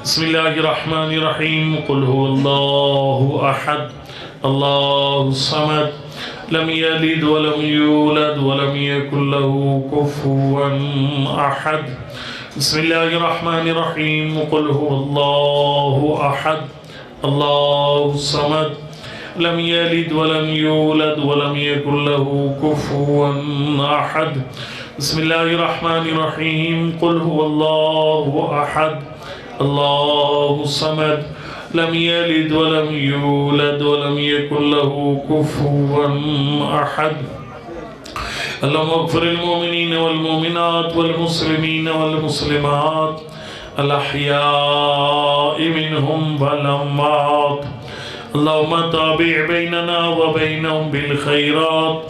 بسم الله الرحمن الرحيم قل هو الله أحد الله الصمد لم يلد ولم يولد ولم يكن له كفوا أحد بسم الله الرحمن الرحيم قل هو الله أحد الله الصمد لم يلد ولم يولد ولم يكن له كفوا أحد بسم الله الرحمن الرحيم قل هو الله أحد الله الصمد لم يلد ولم يولد ولم يكن له كفوا أحد اللهم اغفر المؤمنين والمؤمنات والمسلمين والمسلمات الأحياء منهم والأموات اللهم تابع بيننا وبينهم بالخيرات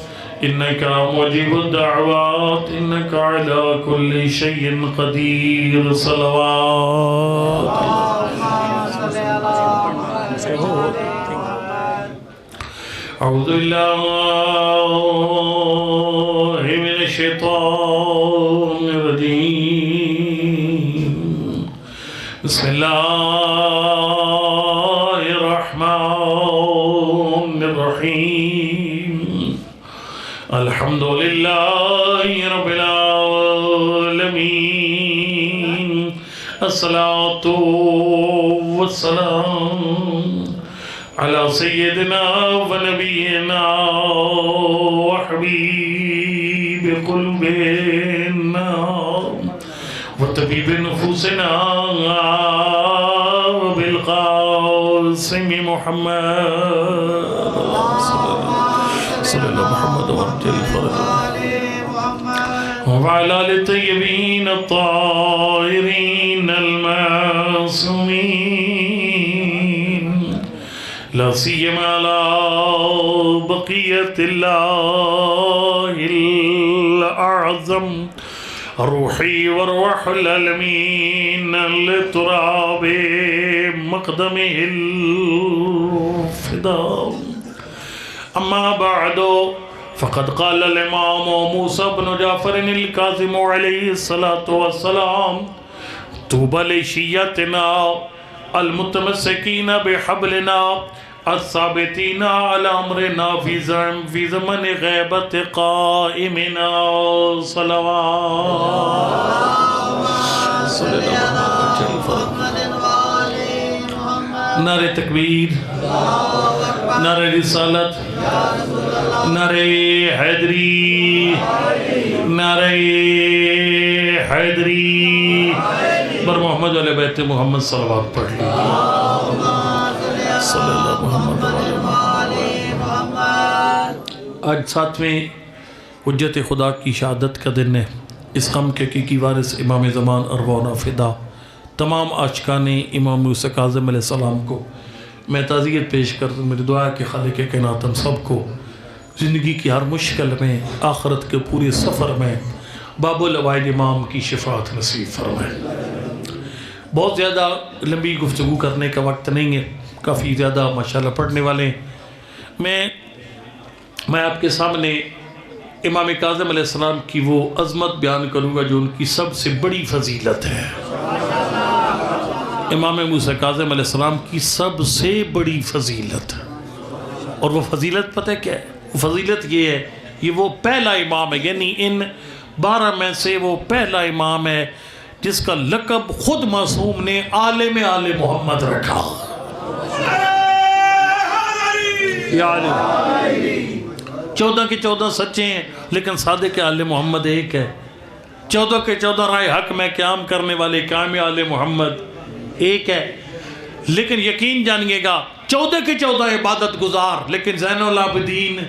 إنك مجيب الدعوات إنك على كل شيء قدير صلوات أعوذ بالله من الشيطان الرجيم بسم الله الرحمن الرحيم الحمد لله رب العالمين الصلاة والسلام على سيدنا ونبينا وحبيب قلوبنا وطبيب نفوسنا بالقاسم محمد صلى الله محمد وعلى وعلى آل الطيبين الطاهرين المعصومين لا سيما على بقية الله الأعظم روحي وروح العالمين لتراب مقدمه الفداء أما بعد فقد قال الإمام موسى بن جعفر الكاظم عليه الصلاة والسلام طوبى لشيعتنا المتمسكين بحبلنا الثابتين على أمرنا في زمن غيبة قائمنا صلوات نعرہ تکبیر نعرہ رسالت نعرہ حیدری نعرہ حیدری بر محمد علیہ بیت محمد صلوات پڑھ لی صلی اللہ محمد علیہ آج 7ویں حجت خدا کی شہادت کا دن ہے اس غم کے حقیقی وارث امام زمان ارواحنا فدا تمام عاشقان امام موسیٰ کاظم علیہ السلام کو میں تعزیت پیش کرتا ہوں میری دعا ہے کہ خالق کائنات ہم سب کو زندگی کی ہر مشکل میں آخرت کے پورے سفر میں باب العوائد امام کی شفاعت نصیب فرمائے بہت زیادہ لمبی گفتگو کرنے کا وقت نہیں ہے کافی زیادہ ماشاءاللہ پڑھنے والے ہیں میں آپ کے سامنے امام کاظم علیہ السلام کی وہ عظمت بیان کروں گا جو ان کی سب سے بڑی فضیلت ہے امام موسیٰ کاظم علیہ السلام کی سب سے بڑی فضیلت اور وہ فضیلت پتہ کیا ہے وہ فضیلت یہ ہے یہ وہ پہلا امام ہے یعنی ان 12 میں سے وہ پہلا امام ہے جس کا لقب خود معصوم نے عالم آل محمد رکھا یا عالم 14 کے 14 سچے ہیں لیکن صادق آل محمد ایک ہے 14 کے 14 رائے حق میں قیام کرنے والے قائم آل محمد ایک ہے لیکن یقین جانیے گا 14 کے 14 عبادت گزار لیکن زین العابدین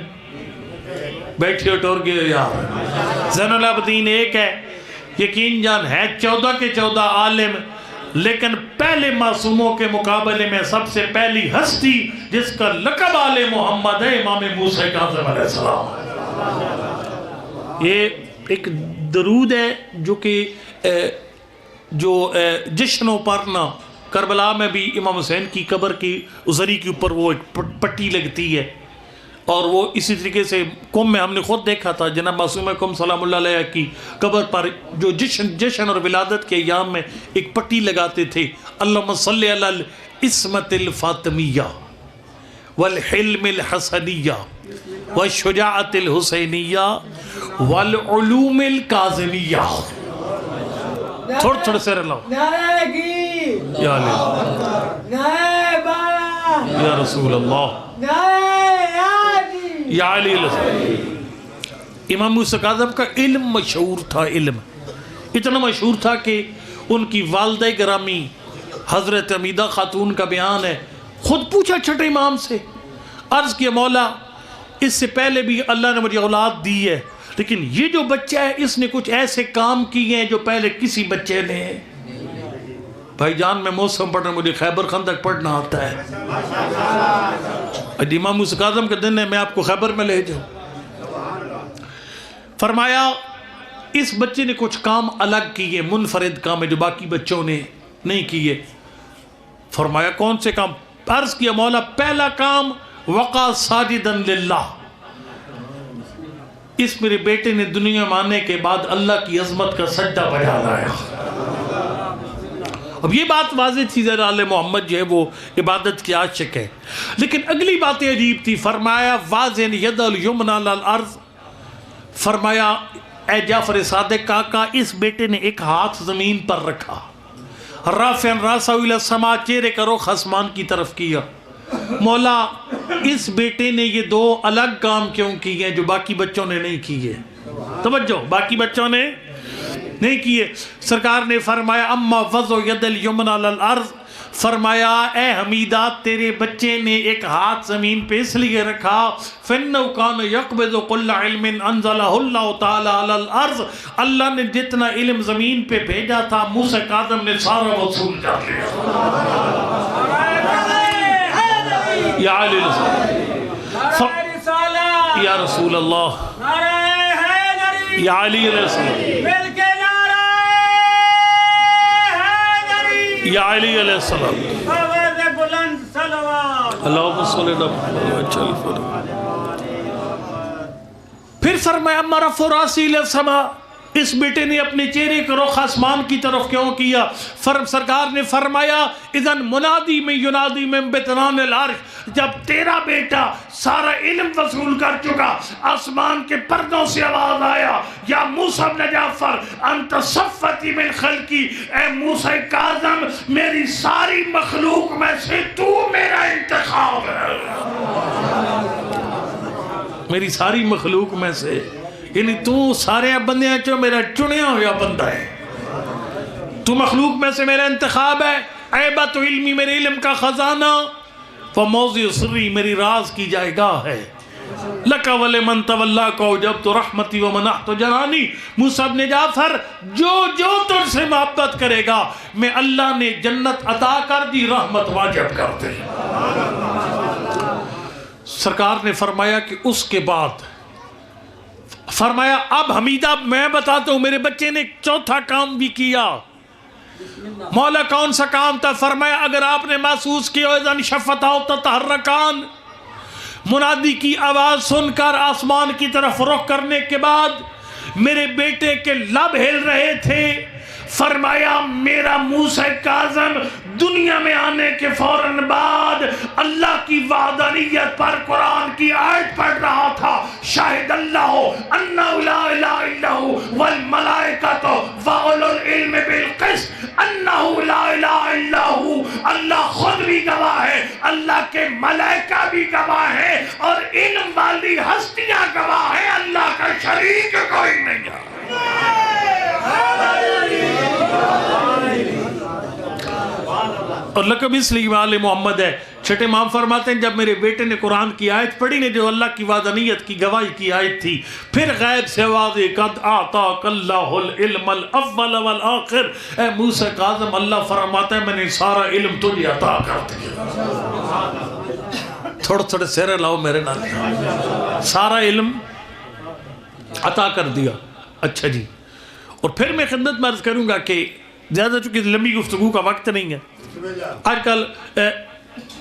بیٹھے ٹور گئے یار زین العابدین ایک ہے یقین جان ہے 14 کے 14 عالم لیکن پہلے معصوموں کے مقابلے میں سب سے پہلی ہستی جس کا لقب آل محمد ہے امام موسیٰ کاظم علیہ السلام یہ ایک درود ہے جو کہ جشنوں پر نا کربلا میں بھی امام حسین کی قبر کی زری کے اوپر وہ ایک پٹی لگتی ہے اور وہ اسی طریقے سے قم میں ہم نے خود دیکھا تھا جناب معصوم قم سلام اللہ علیہ کی قبر پر جو جشن اور ولادت کے ایام میں ایک پٹی لگاتے تھے اللہم صلی علی الاسمت الفاطمیہ والحلم الحسنیہ والشجاعت الحسینیہ والعلوم الکاظمیہ. تھوڑے سے رلاؤ. یا علی یا رسول اللہ یا علی. امام موسیٰ کاظم کا علم مشہور تھا. علم اتنا مشہور تھا کہ ان کی والدہ گرامی حضرت حمیدہ خاتون کا بیان ہے، خود پوچھا چھٹے امام سے، عرض کیا مولا اس سے پہلے بھی اللہ نے مجھے اولاد دی ہے، لیکن یہ جو بچہ ہے اس نے کچھ ایسے کام کیے ہیں جو پہلے کسی بچے نے. بھائی جان میں موسم پڑھ رہا ہوں، مجھے خیبر خندق پڑھنا آتا ہے. امام موسیٰ کاظم کا دن ہے، میں آپ کو خیبر میں لے جاؤں. فرمایا اس بچے نے کچھ کام الگ کیے، منفرد کام ہے جو باقی بچوں نے نہیں کیے. فرمایا کون سے کام؟ عرض کیا مولا پہلا کام وقع ساجدا للہ، اس میرے بیٹے نے دنیا میں آنے کے بعد اللہ کی عظمت کا سجدہ بجا لایا. اب یہ بات واضح تھی ذرا آل محمد جو ہے وہ عبادت کی عاشق ہے، لیکن اگلی باتیں عجیب تھی. فرمایا وازن ید الیمنی علی الارض، فرمایا اے جعفر صادق آقا اس بیٹے نے ایک ہاتھ زمین پر رکھا، رافعا راسہ الی السماء، چہرے کا رخ آسمان کی طرف کیا. مولا اس بیٹے نے یہ دو الگ کام کیوں کیے ہیں جو باقی بچوں نے نہیں کیے؟ توجہ، باقی بچوں نے نہیں کیے. سرکار نے فرمایا اما وضع ید الیمنی علی الارض، فرمایا اے حمیدہ تیرے بچے نے ایک ہاتھ زمین پہ اس لیے رکھا فَإِنَّهُ كَانَ يَقْبِضُ كُلَّ عِلْمٍ أَنزَلَهُ اللَّهُ تَعَالَى عَلَى الْأَرْضِ، اللہ نے جتنا علم زمین پہ بھیجا تھا موسیٰ کاظم نے سارا وصول کر لیا. یا علی یا رسول اللہ یا علی یا علی علیہ السلام. اللہم صلی اللہ علیہ وسلم. پھر فرمایا اما رفع راسی الی السماء، اس بیٹے نے اپنے چہرے کا رخ آسمان کی طرف کیوں کیا؟ سرکار نے فرمایا اذن منادی میں ینادی من بطنان العرش، جب تیرا بیٹا سارا علم وصول کر چکا آسمان کے پردوں سے آواز آیا یا موسیٰ بن جعفر انت صفتی من خلقی، اے موسیٰ کاظم میری ساری مخلوق میں سے تو میرا انتخاب ہے. میری ساری مخلوق میں سے، یعنی تو سارے بندیاں چو میرا چنیا ہوا بندہ ہے، تو مخلوق میں سے میرا انتخاب ہے. عیبت علمی میرے علم کا خزانہ، فموضع سری میری راز کی جائے گاہ ہے. لَكَ وَلِمَنْ تَوَلَّاكَ وَجَبْتُ رَحْمَتِي وَمَنَحْتُ جَنَانِي، موسیٰ بن جعفر جو تجھ سے محبت کرے گا میں اللہ نے جنت عطا کر دی، رحمت واجب کر دی. سرکار نے فرمایا کہ اس کے بعد فرمایا اب حمیدہ میں بتاتا ہوں میرے بچے نے چوتھا کام بھی کیا. مولا کون سا کام تھا؟ فرمایا اگر آپ نے محسوس کیا اذن شفتہ تتحرکان، منادی کی آواز سن کر آسمان کی طرف رخ کرنے کے بعد میرے بیٹے کے لب ہل رہے تھے. فرمایا میرا موسیٰ کاظم دنیا میں آنے کے فوراً بعد اللہ کی وحدانیت پر قرآن کی آیت پڑھ رہا تھا، شاہد اللہ انہ لا الہ الا ہو والملائکۃ واولو العلم بالقسط انہ لا الہ الا ہو. اللہ خود بھی گواہ ہے، اللہ کے ملائکہ بھی گواہ ہے، اور علم والی ہستیاں گواہ ہیں، اللہ کا شریک کوئی نہیں ہے. اور لقب اس لیے آل محمد ہے. چھٹے امام فرماتے ہیں جب میرے بیٹے نے قرآن کی آیت پڑھی نے جو اللہ کی وحدانیت کی گواہی کی آیت تھی، پھر غیب سے آواز قد اعطاک اللہ العلم الاول والآخر، اے موسیٰ کاظم اللہ فرماتا ہے میں نے سارا علم تجھے عطا کر دیا. تھوڑے سیرے لاؤ میرے نال. سارا علم عطا کر دیا. اچھا جی، اور پھر میں خدمت میں عرض کروں گا کہ زیادہ چونکہ لمبی گفتگو کا وقت نہیں ہے، آج کل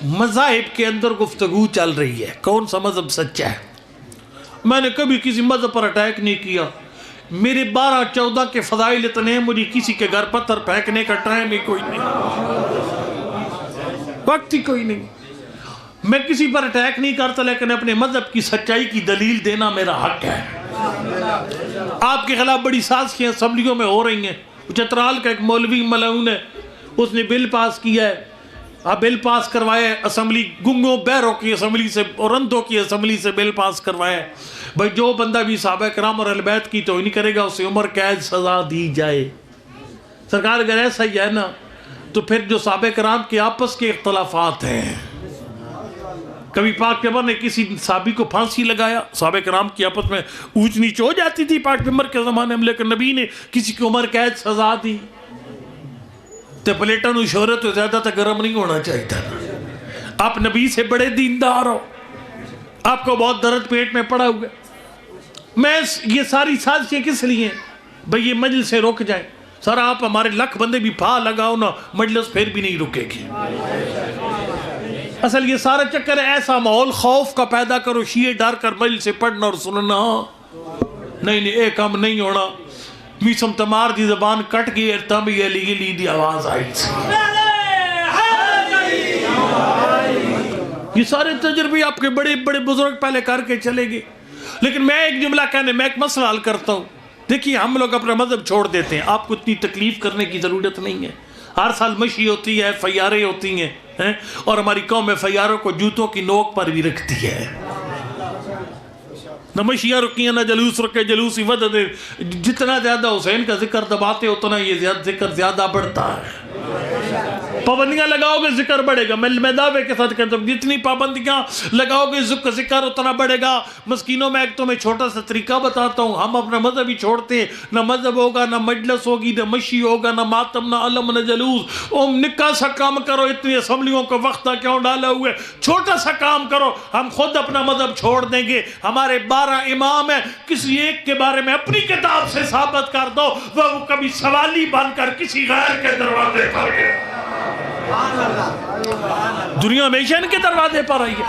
مذاہب کے اندر گفتگو چل رہی ہے کون سا مذہب سچا ہے. میں نے کبھی کسی مذہب پر اٹیک نہیں کیا، میرے 12-14 کے فضائل اتنے ہیں، مجھے کسی کے گھر پتھر پھینکنے کا ٹائم ہی کوئی نہیں، وقت ہی کوئی نہیں، میں کسی پر اٹیک نہیں کرتا، لیکن اپنے مذہب کی سچائی کی دلیل دینا میرا حق ہے۔ آپ کے خلاف بڑی سازشیں اسمبلیوں میں ہو رہی ہیں، چترال کا ایک مولوی ملعون ہے، اس نے بل پاس کیا ہے، بل پاس کروایا ہے، اسمبلی گنگوں بہروں کی اسمبلی سے اور اندھوں کی اسمبلی سے بل پاس کروایا ہے، بھائی جو بندہ بھی صحابہ کرام اور اہل بیت کی توہین کرے گا اسے عمر قید سزا دی جائے۔ سرکار اگر ایسا ہی ہے نا تو پھر جو صحابہ کرام کے آپس کے اختلافات ہیں، کبھی پاک پیغمبر نے کسی صحابی کو پھانسی لگایا، صحابہ کرام کی آپس میں اونچ نیچ ہو جاتی تھی پاک پیغمبر کے زمانے میں، لیکن نبی نے کسی کی عمر قید سزا دی۔ تے پلیٹوں نو شہرت تو زیادہ تک گرم نہیں ہونا چاہیے تھا، آپ نبی سے بڑے دیندار ہو، آپ کو بہت درد پیٹ میں پڑا ہوا ہے۔ میں یہ ساری سازشیں کس لیے ہیں بھئی یہ مجلس سے رک جائیں، سر آپ ہمارے لکھ بندے بھی پھا لگاؤ نا، مجلس پھر بھی نہیں رکے گی۔ اصل یہ سارا چکر ہے ایسا ماحول خوف کا پیدا کرو، شیعہ ڈر کر مجلس سے پڑھنا اور سننا، نہیں ایک کام نہیں ہونا۔ میسم تمار دی زبان کٹ گئی، ارتامی علی گلی دی آواز آئی تھی۔ یہ سارے تجربے آپ کے بڑے بڑے بزرگ پہلے کر کے چلے گئے، لیکن میں ایک جملہ کہنے، میں ایک مسئلہ حل کرتا ہوں۔ دیکھیے ہم لوگ اپنا مذہب چھوڑ دیتے ہیں، آپ کو اتنی تکلیف کرنے کی ضرورت نہیں ہے۔ ہر سال مشی ہوتی ہے، فیارے ہوتی ہیں، اور ہماری قوم میں فیاروں کو جوتوں کی نوک پر بھی رکھتی ہے۔ نہ مشیاں رکیاں نہ جلوس رکے، جلوسی ودد، جتنا زیادہ حسین کا ذکر دباتے اتنا یہ ذکر زیادہ بڑھتا ہے۔ پابندیاں لگاؤ گے ذکر بڑھے گا، میں دعوے کے ساتھ کہتا ہوں جتنی پابندیاں لگاؤ گے ذکر اتنا بڑھے گا۔ مسکینوں میں ایک تو میں چھوٹا سا طریقہ بتاتا ہوں، ہم اپنا مذہب ہی چھوڑتے ہیں، نہ مذہب ہوگا، نہ مجلس ہوگی، نہ مشی ہوگا، نہ ماتم، نہ علم، نہ جلوس۔ نکا سا کام کرو، اتنی اسمبلیوں کو وقتہ کیوں ڈالا ہوئے، چھوٹا سا کام کرو، ہم خود اپنا مذہب چھوڑ دیں گے۔ ہمارے 12 امام ہیں، کسی ایک کے بارے میں اپنی کتاب سے ثابت کر دو وہ کبھی سوالی بن کر کسی غیر کے دروازے پر گیا۔ دنیا ہمیشہ ان کے دروازے پر آئی ہے،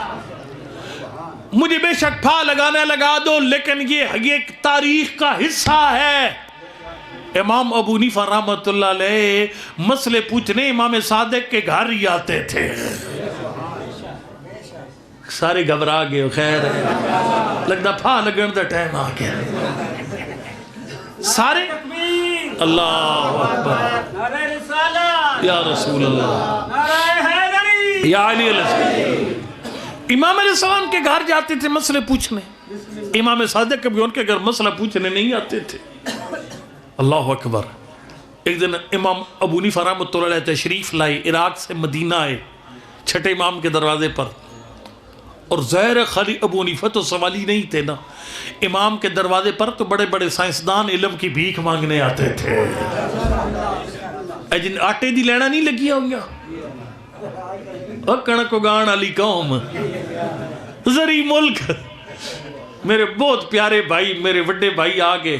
مجھے بے شک پھا لگانا لگا دو، لیکن یہ تاریخ کا حصہ ہے۔ امام ابو حنیفہ رحمۃ اللہ علیہ مسئلے پوچھنے امام صادق کے گھر ہی آتے تھے، سارے گھبرا گئے، خیر ہے لگتا پھا لگن دا ٹائم آ گیا، سارے اللہ اکبر یا رسول اللہ یا علی علیہ السلام۔ امام علیہ السلام کے گھر جاتے تھے مسئلے پوچھنے، امام صادق کبھی ان کے گھر مسئلہ پوچھنے نہیں آتے تھے۔ اللہ اکبر۔ ایک دن امام ابو حنیفہ رحمۃ اللہ علیہ تشریف لائے، عراق سے مدینہ آئے، چھٹے امام کے دروازے پر، اور ظاہر خالی ابو حنیفہ تو سوالی نہیں تھے نا، امام کے دروازے پر تو بڑے بڑے سائنسدان علم کی بھیک مانگنے آتے تھے۔ جن آٹے دی لینا نہیں لگیا ہوگا، کنک اگان والی قوم، زرعی ملک، میرے بہت پیارے بھائی، میرے بڑے بھائی آگے،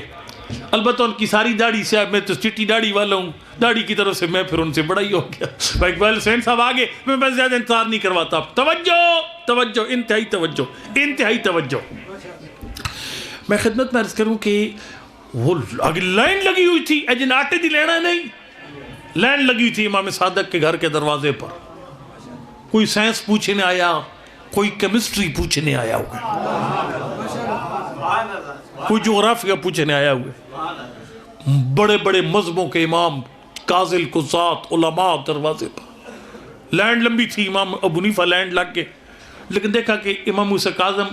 البتہ ان کی ساری داڑھی سے، میں تو چٹی داڑھی والا ہوں، داڑھی کی طرف سے میں پھر ان سے بڑا ہی ہو گیا۔ بھائی اقبال حسین صاحب آگے، میں بس زیادہ انتظار نہیں کرواتا، توجہ توجہ، انتہائی توجہ، انتہائی توجہ۔ میں خدمت میں عرض کروں کہ وہ آگے لائن لگی ہوئی تھی، جن آٹے دی لینا نہیں، لائن لگی تھی امام صادق کے گھر کے دروازے پر۔ کوئی سائنس پوچھنے آیا، کوئی کیمسٹری پوچھنے آیا ہوگا، کوئی جغرافیہ پوچھنے آیا ہوئے، بڑے بڑے مذہبوں کے امام، قاضل قضات علماء دروازے پر، لینڈ لمبی تھی، امام ابو حنیفہ لینڈ لگ گئے، لیکن دیکھا کہ امام موسیٰ کاظم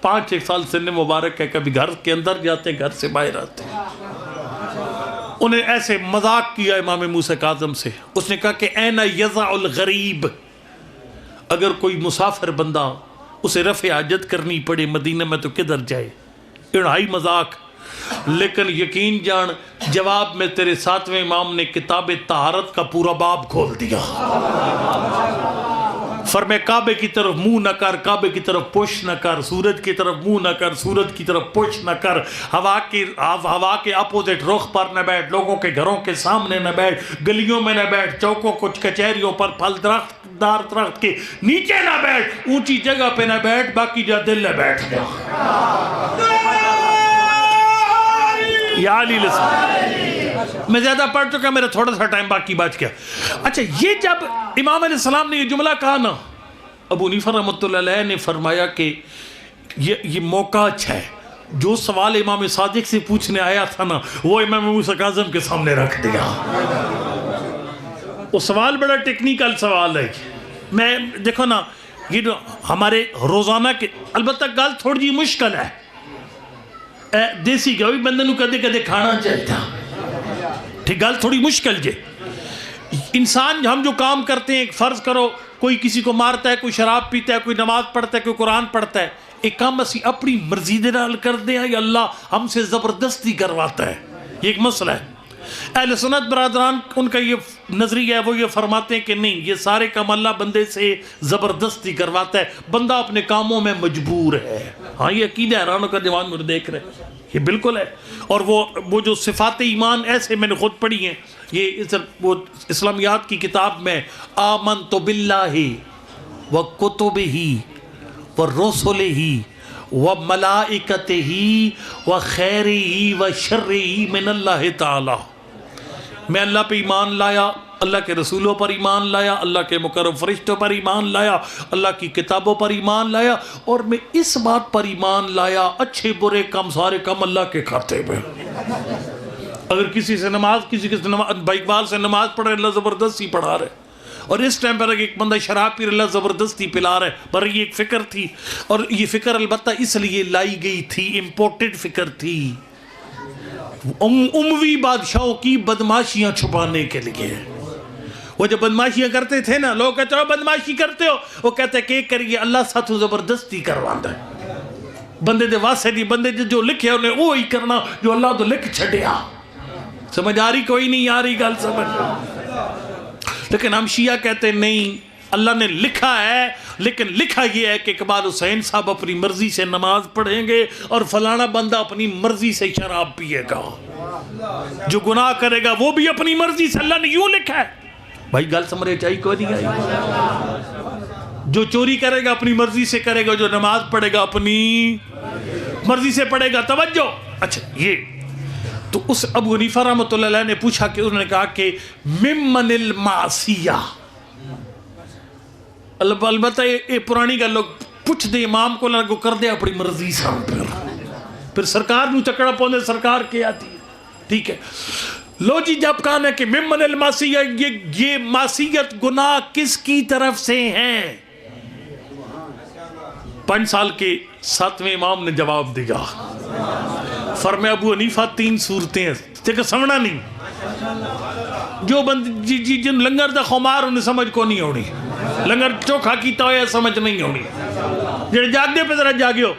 5-6 سال سن مبارک ہے، کبھی گھر کے اندر جاتے گھر سے باہر آتے۔ انہیں ایسے مذاق کیا امام موسیٰ کاظم سے، اس نے کہا کہ این یضع الغریب، اگر کوئی مسافر بندہ اسے رفع حاجت کرنی پڑے مدینہ میں تو کدھر جائے، انہائی مذاق۔ لیکن یقین جان جواب میں تیرے 7ویں امام نے کتاب طہارت کا پورا باب کھول دیا، فرمائے کعبے کی طرف منہ نہ کر، کعبے کی طرف پش نہ کر، سورج کی طرف منہ نہ کر، سورج کی طرف پش نہ کر، ہوا کے اپوزٹ رخ پر نہ بیٹھ، لوگوں کے گھروں کے سامنے نہ بیٹھ، گلیوں میں نہ بیٹھ، چوکوں کچھ کچہریوں پر، پھل دار درخت کے نیچے نہ بیٹھ، اونچی جگہ پہ نہ بیٹھ، باقی جا دل نہ بیٹھ جا۔ یا علی لسان. میں زیادہ پڑھ چکا, میرا تھوڑا سا ٹائم باقی بچ گیا. اچھا, یہ جب امام علیہ السلام نے یہ جملہ کہا نا, ابو حنیفہ رحمۃ اللہ علیہ نے فرمایا کہ یہ موقع اچھا ہے. جو سوال امام صادق سے پوچھنے آیا تھا نا, وہ امام موسیٰ کاظم کے سامنے رکھ دیا. وہ سوال بڑا ٹیکنیکل سوال ہے. میں دیکھو نا, یہ جو ہمارے روزانہ کے, البتہ گل تھوڑی جی مشکل ہے. دیسی گا بھی بندے نو کدے کدے کھانا چاہتا, ٹھیک, گل تھوڑی مشکل جے. انسان ہم جو کام کرتے ہیں, فرض کرو کوئی کسی کو مارتا ہے, کوئی شراب پیتا ہے, کوئی نماز پڑھتا ہے, کوئی قرآن پڑھتا ہے, ایک کام اسی اپنی مرضی دے نال کر دیں یا اللہ ہم سے زبردستی کرواتا ہے, یہ ایک مسئلہ ہے. اہل سنت برادران ان کا یہ نظریہ ہے, وہ یہ فرماتے ہیں کہ نہیں, یہ سارے کام اللہ بندے سے زبردستی کرواتا ہے, بندہ اپنے کاموں میں مجبور ہے. ہاں, یہ عقیدہ حیرانوں کا جوان مجھے دیکھ رہے ہیں, یہ بالکل ہے. اور وہ جو صفات ایمان ایسے میں نے خود پڑھی ہیں, یہ وہ اسلامیات کی کتاب میں آمنت باللہ وکتبہ ورسلہ وملائکتہ وخیرہ وشرہ من اللہ تعالی. میں اللہ پہ ایمان لایا, اللہ کے رسولوں پر ایمان لایا, اللہ کے مقرب فرشتوں پر ایمان لایا, اللہ کی کتابوں پر ایمان لایا, اور میں اس بات پر ایمان لایا اچھے برے کام سارے کام اللہ کے کھاتے میں. اگر کسی سے نماز, کسی کے اقبال سے نماز پڑھے, اللہ زبردستی پڑھا رہے, اور اس ٹائم پر ایک بندہ شراب پی, اللہ زبردستی پلا رہے. پر یہ ایک فکر تھی, اور یہ فکر البتہ اس لیے لائی گئی تھی, امپورٹڈ فکر تھی, اموی بادشاہوں کی بدماشیاں چھپانے کے لیے. وہ جب بدماشیاں کرتے تھے نا, لوگ کہتے ہو بدماشی کرتے ہو, وہ کہتے کہ ایک کریے, اللہ ساتھوں زبردستی کرواندہ ہے. بندے دے واسے نہیں, بندے جو لکھے انہیں وہی کرنا جو اللہ تو لکھ چھڑیا. سمجھ آ رہی, کوئی نہیں آ رہی گل سمجھ. لیکن ہم شیعہ کہتے ہیں نہیں, اللہ نے لکھا ہے, لیکن لکھا یہ ہے کہ اقبال حسین صاحب اپنی مرضی سے نماز پڑھیں گے اور فلانا بندہ اپنی مرضی سے شراب پیے گا. جو گناہ کرے گا وہ بھی اپنی مرضی سے, اللہ نے یوں لکھا ہے. بھائی گل سمجھے چاہیے کوئی نہیں آئی. جو چوری کرے گا اپنی مرضی سے کرے گا, جو نماز پڑھے گا اپنی مرضی سے پڑھے گا. توجہ. اچھا, یہ تو اس ابو حنیفہ رحمۃ اللہ علیہ نے پوچھا کہ انہوں نے کہا کہ ممن المعصیہ. البتہ یہ پرانی گل, لوگ پوچھ دے امام کو, لگو کر دے اپنی مرضی سے, پھر سرکار نو چکڑا پوندے, سرکار کے آتی ہے. ٹھیک ہے, لو جی جب کہا کہ ممن المعصیہ, یہ معصیت گناہ کس کی طرف سے ہیں. 5 سال کے 7ویں امام نے جواب دیا, فرمایا ابو حنیفہ 3 صورتیں ہیں. دیکھو سمجھنا نہیں, جو بند جن لنگر دا خمار انہیں سمجھ کو نہیں ہونی, لنگر چوکھا کیتا ہو یا سمجھ نہیں ہونی. جڑے جاگ دے پہ ذرا جاگیو.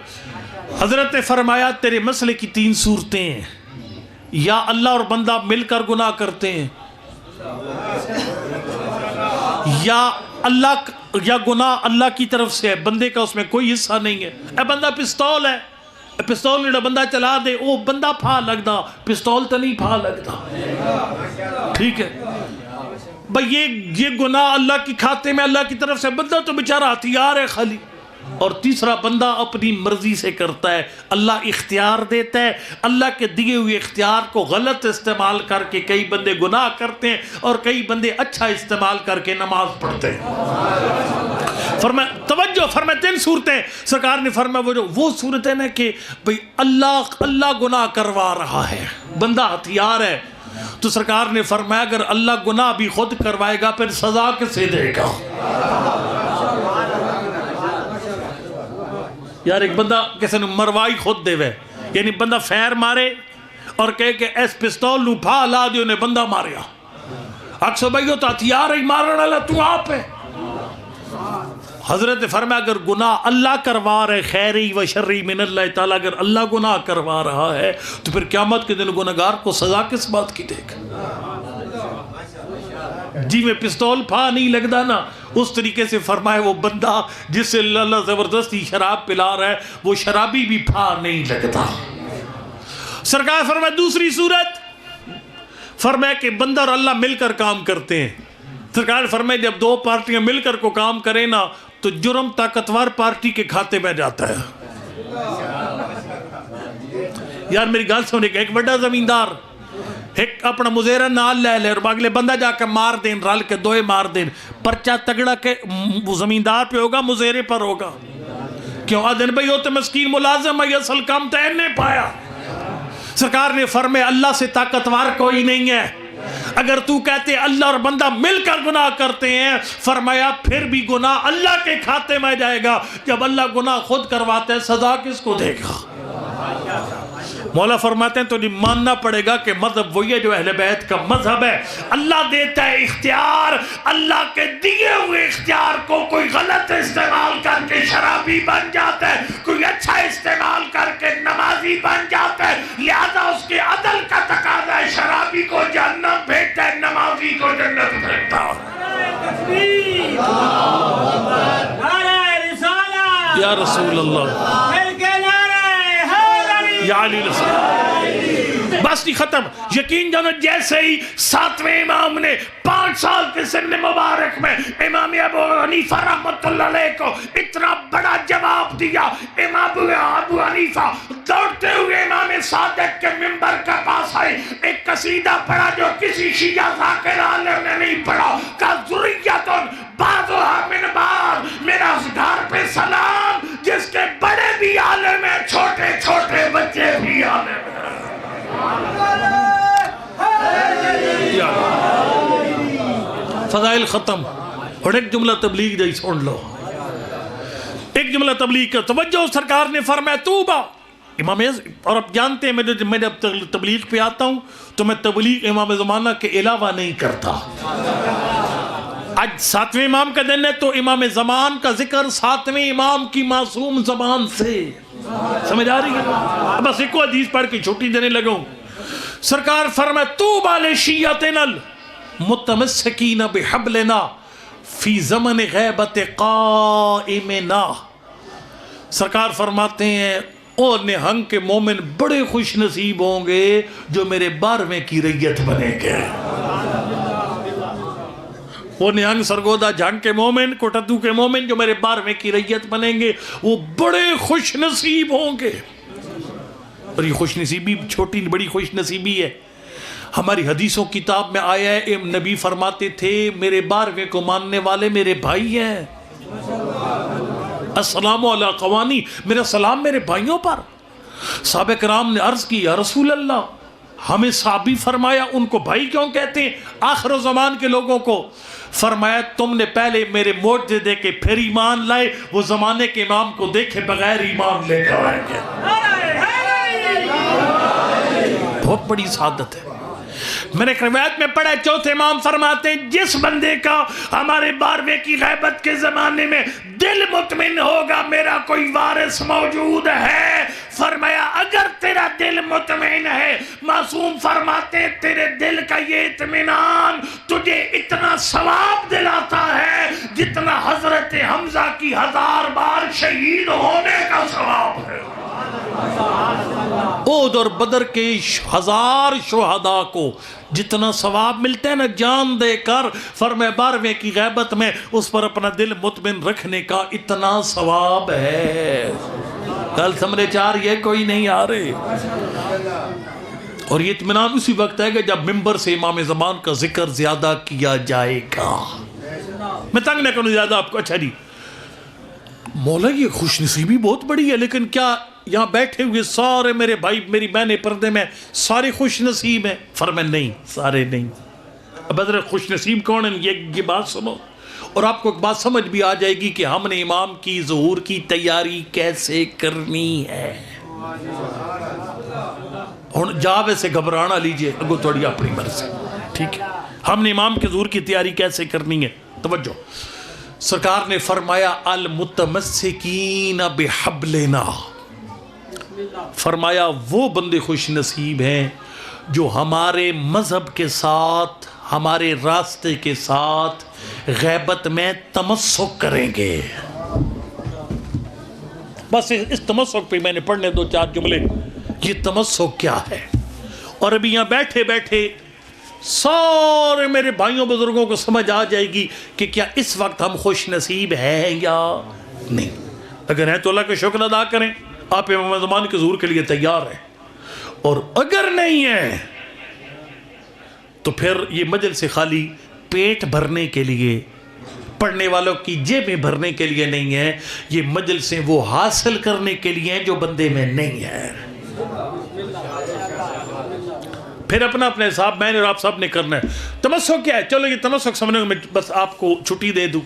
حضرت نے فرمایا تیرے مسئلے کی 3 صورتیں ہیں, یا اللہ اور بندہ مل کر گناہ کرتے ہیں, یا گناہ اللہ کی طرف سے ہے, بندے کا اس میں کوئی حصہ نہیں ہے. اے بندہ پستول ہے, پستول نیڑا بندہ چلا دے, وہ بندہ پھا لگدا, پستول تو نہیں پھا لگدا. ٹھیک ہے بھئی, یہ گناہ اللہ کی کھاتے میں اللہ کی طرف سے, بندہ تو بیچارہ ہتھیار ہے خالی. اور تیسرا, بندہ اپنی مرضی سے کرتا ہے, اللہ اختیار دیتا ہے, اللہ کے دیے ہوئے اختیار کو غلط استعمال کر کے کئی بندے گناہ کرتے ہیں, اور کئی بندے اچھا استعمال کر کے نماز پڑھتے ہیں. توجہ, فرمائے 3 صورتیں. سرکار نے فرمایا وہ صورتیں نا کہ بھئی اللہ گناہ کروا رہا ہے, بندہ ہتھیار ہے. تو سرکار نے فرمایا اگر اللہ گناہ بھی خود کروائے گا پھر سزا کسے دے گا. یار ایک بندہ کیسے مروائی خود دے وے, یعنی بندہ فیر مارے اور کہے کہ ایس پستول نو پھا لا دیو نے بندہ ماریا. اکسو بھائیو تو ہتھیار ہی مارن والا تو آپ ہے. حضرت فرمایا اگر گناہ اللہ کروا رہے, خیری و شری من اللہ تعالیٰ, اگر اللہ گناہ کروا رہا ہے تو پھر قیامت کے دن گناہگار کو سزا کس بات کی دے گا. جی میں پستول پھا نہیں لگتا نا, اس طریقے سے فرمائے وہ بندہ جس سے اللہ زبردستی شراب پلا رہا ہے, وہ شرابی بھی پھا نہیں لگتا. سرکار فرمائے دوسری صورت, فرمائے کہ بندہ اور اللہ مل کر کام کرتے ہیں. سرکار فرمائے جب 2 پارٹیاں مل کر کو کام کریں نا تو جرم طاقتور پارٹی کے کھاتے میں جاتا ہے. یار میری گل سنے کہ ایک بڑا زمیندار ایک اپنا مزیرہ نال لے لے اور اگلے بندہ جا کے مار دیں، رل کے دوئے مار دیں، پرچہ تگڑا کے زمیندار پہ ہوگا مزیرے پر ہوگا؟ کیوں آدھن بھئی ہوتے مسکین ملازم ہے، اصل کام تین نے پایا۔ سرکار نے فرمایا اللہ سے طاقتور کوئی نہیں ہے، اگر تو کہتے اللہ اور بندہ مل کر گناہ کرتے ہیں، فرمایا پھر بھی گناہ اللہ کے کھاتے میں جائے گا، جب اللہ گناہ خود کرواتے ہیں سزا کس کو دے گا؟ مولا فرماتے ہیں تو نہیں ماننا پڑے گا کہ مذہب وہی ہے جو اہل بیت کا مذہب ہے۔ اللہ دیتا ہے اختیار، اللہ کے دیے ہوئے اختیار کو کوئی غلط استعمال کر کے شرابی بن جاتا ہے، کوئی اچھا استعمال کر کے نمازی بن جاتا ہے، لہذا اس کے عدل کا تقاضا ہے شرابی کو جہنم بھیجتا ہے، نمازی کو جنت بھیجتا ہے۔ یا رسول اللہ، یا علی رسول، بس نہیں ختم۔ یقین جانا جیسے ہی 7ویں امام نے 5 سال کے سن مبارک میں امام ابو حنیفہ رحمت اللہ علیہ کو اتنا بڑا جواب دیا، امام ابو حنیفہ دوڑتے ہوئے امام صادق کے منبر کے پاس آئے، ایک قصیدہ پڑھا جو کسی شیعہ ذاکر عالم نے نہیں پڑھا، کہ ذریتن بعضها من بعض، میرا اس گھر پہ سلام جس کے بڑے بھی عالم ہیں، چھوٹے چھوٹے بچے بھی عالم ہیں۔ فضائل ختم، اور ایک جملہ تبلیغ جائی سن لو، ایک جملہ تبلیغ کا توجہ۔ سرکار نے فرمایا توبہ امام، اور اب جانتے ہیں میں جب تبلیغ پہ آتا ہوں تو میں تبلیغ امام زمانہ کے علاوہ نہیں کرتا۔ آج 7ویں امام کا دن ہے تو امام زمان کا ذکر 7ویں امام کی معصوم زبان سے، سمجھ آ رہی ہے؟ بس ایک حدیث پڑھ کے چھوٹی دینے لگوں۔ سرکار فرمائے طوبی لشیعتنا المتمسکین بحبلنا فی زمن غیبت قائمنا۔ سرکار فرماتے ہیں او نہنگ کے مومن بڑے خوش نصیب ہوں گے جو میرے 12ویں کی ریت بنے گے۔ وہ نہنگ سرگودہ جھنگ کے مومن، کوٹدو کے مومن جو میرے 12ویں کی ریت بنیں گے وہ بڑے خوش نصیب ہوں گے۔ اور یہ خوش نصیبی چھوٹی بڑی خوش نصیبی ہے۔ ہماری حدیثوں کتاب میں آیا ہے نبی فرماتے تھے میرے 12ویں کو ماننے والے میرے بھائی ہیں، السلام علی قوانی، میرا سلام میرے بھائیوں پر۔ صحابہ کرام نے عرض کی یا رسول اللہ ہمیں صحابی فرمایا، ان کو بھائی کیوں کہتے ہیں آخر زمان کے لوگوں کو؟ فرمایا تم نے پہلے میرے معجزے دیکھے پھر ایمان لائے، وہ زمانے کے امام کو دیکھے بغیر ایمان لے کر آئیں گے۔ بہت بڑی سعادت ہے۔ میں نے ایک روایت میں پڑھا 4تھے امام فرماتے ہیں جس بندے کا ہمارے 12ویں کی غیبت کے زمانے میں دل مطمئن ہوگا میرا کوئی وارث موجود ہے، فرمایا اگر تیرا دل مطمئن ہے، معصوم فرماتے ہیں تیرے دل کا یہ اطمینان تجھے اتنا ثواب دلاتا ہے جتنا حضرت حمزہ کی 1000 بار شہید ہونے کا ثواب ہے۔ احد اور بدر کے 1000 شہداء کو جتنا ثواب ملتا ہے نا جان دے کر، فرمایا 12ویں کی غیبت میں اس پر اپنا دل مطمئن رکھنے کا اتنا ثواب ہے۔ کل سمجھے چار یہ کوئی نہیں آ رہے۔ اور یہ اطمینان اسی وقت ہے کہ جب ممبر سے امام زمان کا ذکر زیادہ کیا جائے گا۔ میں تنگ نہ کروں زیادہ آپ کو۔ اچھا جی مولا یہ خوش نصیبی بہت بڑی ہے، لیکن کیا یہاں بیٹھے ہوئے سارے میرے بھائی میری بہنیں پردے میں سارے خوش نصیب ہیں؟ فرمایا نہیں، سارے نہیں۔ اب حضرت خوش نصیب کون ہیں یہ بات سنو، اور آپ کو ایک بات سمجھ بھی آ جائے گی کہ ہم نے امام کی ظہور کی تیاری کیسے کرنی ہے۔ اور جا ویسے گھبرانا لیجئے اگو تھوڑی اپنی مرضی، ٹھیک ہے؟ ہم نے امام کی ظہور کی تیاری کیسے کرنی ہے؟ توجہ، سرکار نے فرمایا المتمسکین بحبلنا، فرمایا وہ بندے خوش نصیب ہیں جو ہمارے مذہب کے ساتھ ہمارے راستے کے ساتھ غیبت میں تمسک کریں گے۔ بس اس تمسک پہ میں نے پڑھنے 2-4 جملے۔ یہ تمسک کیا ہے؟ اور ابھی یہاں بیٹھے بیٹھے سارے میرے بھائیوں بزرگوں کو سمجھ آ جائے گی کہ کیا اس وقت ہم خوش نصیب ہیں یا نہیں۔ اگر ہیں تو اللہ کا شکر ادا کریں، آپ امام زمان کے ظہور کے لیے تیار ہیں، اور اگر نہیں ہے تو پھر یہ مجلس خالی پیٹ بھرنے کے لیے، پڑھنے والوں کی جیبیں بھرنے کے لیے نہیں ہے، یہ مجلسیں وہ حاصل کرنے کے لیے ہیں جو بندے میں نہیں ہے۔ پھر اپنا اپنے حساب میں نے اور آپ سب نے کرنا ہے۔ تمسک کیا ہے؟ چلو یہ تمسک سمجھنے کو میں بس آپ کو چھٹی دے دوں۔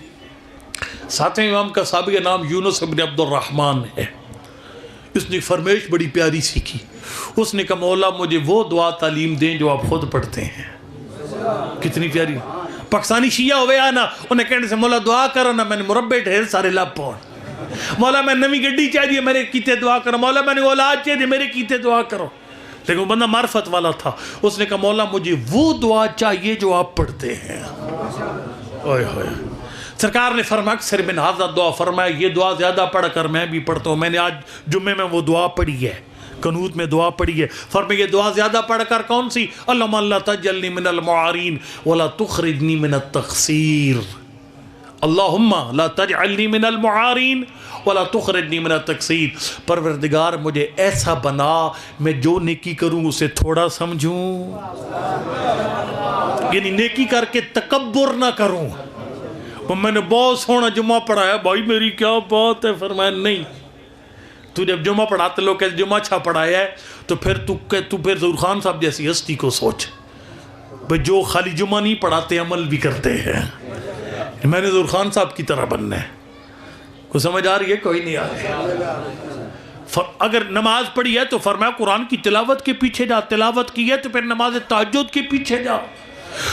ساتویں امام کا صحابی نام یونس بن عبد الرحمن ہے۔ اس نے فرمائش بڑی پیاری سیکھی۔ اس نے کہا مولا مجھے وہ دعا تعلیم دیں جو آپ خود پڑھتے ہیں۔ کتنی پیاری۔ پاکستانی شیعہ ہوئے آنا انہیں کہنے سے مولا دعا کرو نا، میں نے مربع ڈھیر سارے لب پاؤں، مولا میں نوی گڈی چاہیے میرے کیتے دعا کرو، مولا میں نے اولاد چاہیے میرے کیتے دعا کرو۔ لیکن وہ بندہ معرفت والا تھا، اس نے کہا مولا مجھے وہ دعا چاہیے جو آپ پڑھتے ہیں۔ اوئے ہوئے سرکار نے فرمایا اکثر من ھذا دعا، فرمایا یہ دعا زیادہ پڑھ کر میں بھی پڑھتا ہوں، میں نے آج جمعے میں وہ دعا پڑھی ہے، قنوت میں دعا پڑھی ہے۔ فرمایا یہ دعا زیادہ پڑھ کر کون سی؟ اللہم لا تجعلنی من المعارین ولا تخرجنی من التقصیر، اللہم لا تجعلنی من المعارین ولا تخرجنی من التقصیر، پروردگار مجھے ایسا بنا میں جو نیکی کروں اسے تھوڑا سمجھوں، یعنی نیکی کر کے تکبر نہ کروں۔ میں نے بہت سونا جمعہ پڑھایا بھائی میری کیا بات ہے، فرمایا نہیں، تو جب جمعہ پڑھاتے لوگ کہتے جمعہ اچھا پڑھایا ہے تو پھر تو پھر ظہور خان صاحب جیسی ہستی کو سوچ بھئی جو خالی جمعہ نہیں پڑھاتے عمل بھی کرتے ہیں۔ میں نے ظہور خان صاحب کی طرح بننا ہے۔ کوئی سمجھ آ رہی ہے؟ کوئی نہیں آ رہی۔ اگر نماز پڑھی ہے تو فرمایا قرآن کی تلاوت کے پیچھے جا، تلاوت کی ہے تو پھر نماز تہجد کے پیچھے جا،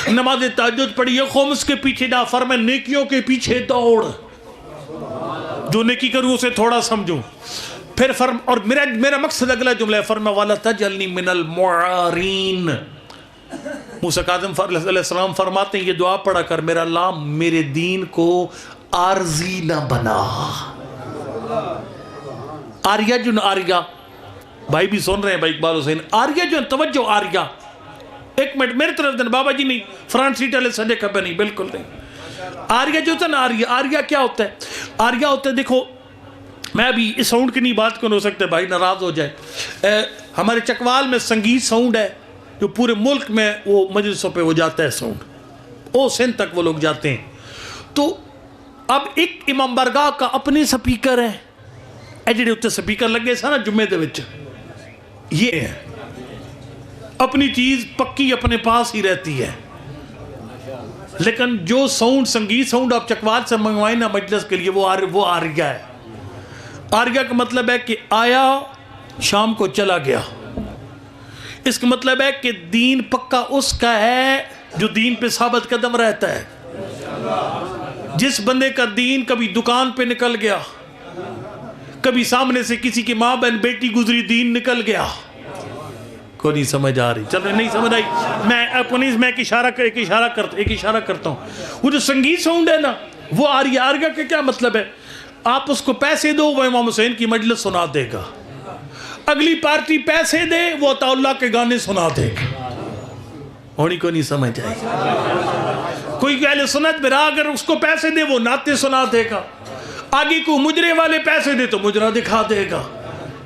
نماز تہجد پڑھی ہے خمس کے پیچھے جا، فرمایا نیکیوں کے پیچھے دوڑ، جو نیکی کروں اسے تھوڑا سمجھوں۔ پھر اور میرا مقصد اگلا جملہ ہے، فرمایا وَلَا تَجْعَلْنِي مِنَ الْمُعَارِينَ۔ موسیٰ کاظم علیہ السلام فرماتے ہیں یہ دعا پڑھا کر میرا اللہ میرے دین کو عارضی نہ بنا۔ آریہ جو آریہ بھائی بھی سن رہے ہیں، بھائی اقبال حسین، آریہ جو توجہ آریہ، ایک منٹ میرے طرف دن بابا جی نہیں، فرانٹ سیٹ والے سجے کبھی نہیں، بالکل نہیں۔ آریہ جو ہوتا ہے نا، آریہ کیا ہوتا ہے؟ آریہ ہوتا ہے، دیکھو میں ابھی اس ساؤنڈ کی نہیں بات کو ہو سکتے بھائی ناراض ہو جائے، ہمارے چکوال میں سنگیت ساؤنڈ ہے جو پورے ملک میں وہ مجلسوں پہ ہو جاتا ہے ساؤنڈ، او سندھ تک وہ لوگ جاتے ہیں۔ تو اب ایک امام بارگاہ کا اپنے سپیکر ہے، اے جڑے اتنے سپیکر لگے سا نا جمعے دے وچ، یہ ہے اپنی چیز پکی اپنے پاس ہی رہتی ہے۔ لیکن جو ساؤنڈ سنگیت ساؤنڈ آپ چکوال سے منگوائیں نا مجلس کے لیے وہ آریہ ہے۔ آریہ کا مطلب ہے کہ آیا شام کو چلا گیا، اس کا مطلب ہے کہ دین پکا اس کا ہے جو دین پہ ثابت قدم رہتا ہے۔ جس بندے کا دین کبھی دکان پہ نکل گیا، کبھی سامنے سے کسی کی ماں بہن بیٹی گزری دین نکل گیا، کوئی نہیں سمجھ آ رہی، چلو نہیں سمجھ آئی، میں اپنی میں ایک اشارہ کرتا ہوں۔ وہ جو سنگیت ساؤنڈ ہے نا وہ آریہ کا کیا مطلب ہے؟ آپ اس کو پیسے دو وہ امام حسین کی مجلس سنا دے گا، اگلی پارٹی پیسے دے وہ عطا اللہ کے گانے سنا دے گا، ہونی کو نہیں سمجھ آئی۔ کوئی اہل سنت برا اگر اس کو پیسے دے وہ نعتیں سنا دے گا، آگے کو مجرے والے پیسے دے تو مجرا دکھا دے گا،